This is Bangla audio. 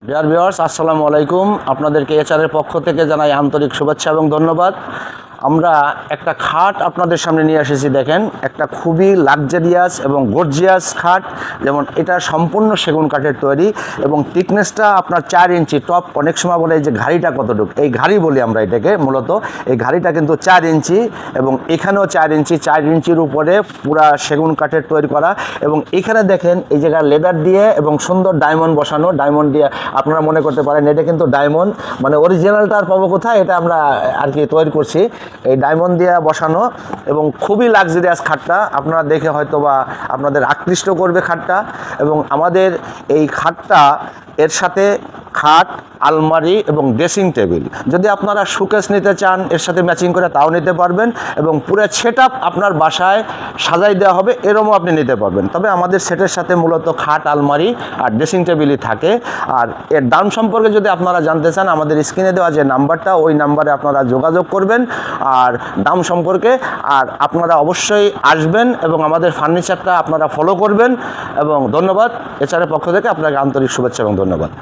ডিয়ার ভিউয়ার্স, আসসালামু আলাইকুম। আপনাদেরকে এচআরের পক্ষ থেকে জানাই আন্তরিক শুভেচ্ছা এবং ধন্যবাদ। আমরা একটা খাট আপনাদের সামনে নিয়ে এসেছি। দেখেন, একটা খুবই লাক্সারিয়াস এবং গর্জিয়াস খাট। যেমন এটা সম্পূর্ণ সেগুন কাঠের তৈরি এবং থিকনেসটা আপনার 4 ইঞ্চি। টপ অনেক সময় বলে যে ঘাড়িটা কতটুকু, এই ঘাড়ি বলি আমরা এটাকে মূলত। এই ঘাড়িটা কিন্তু 4 ইঞ্চি এবং এখানেও 4 ইঞ্চি। 4 ইঞ্চির উপরে পুরা সেগুন কাঠের তৈরি করা। এবং এখানে দেখেন এই জায়গায় লেদার দিয়ে এবং সুন্দর ডায়মন্ড বসানো। ডায়মন্ড দিয়ে আপনারা মনে করতে পারেন এটা কিন্তু ডায়মন্ড, মানে অরিজিনালটা আর পাবো কোথায়, এটা আমরা আর কি তৈরি করছি। এই ডায়মন্ড দিয়ে বসানো এবং খুবই লাক্সারিয়াস খাটটা। আপনারা দেখে হয়তো বা আপনাদের আকৃষ্ট করবে খাটটা। এবং আমাদের এই খাটটা এর সাথে খাট, আলমারি এবং ড্রেসিং টেবিল, যদি আপনারা শোকেস নিতে চান এর সাথে ম্যাচিং করে তাও নিতে পারবেন। এবং পুরো সেটআপ আপনার বাসায় সাজাই দেওয়া হবে, এরমও আপনি নিতে পারবেন। তবে আমাদের সেটের সাথে মূলত খাট, আলমারি আর ড্রেসিং টেবিলই থাকে। আর এর দাম সম্পর্কে যদি আপনারা জানতে চান, আমাদের স্ক্রিনে দেওয়া যে নাম্বারটা, ওই নাম্বারে আপনারা যোগাযোগ করবেন আর দাম সম্পর্কে। আর আপনারা অবশ্যই আসবেন এবং আমাদের ফার্নিচারটা আপনারা ফলো করবেন। এবং ধন্যবাদ। এছাড়া পক্ষ থেকে আপনাকে আন্তরিক শুভেচ্ছা এবং ধন্যবাদ।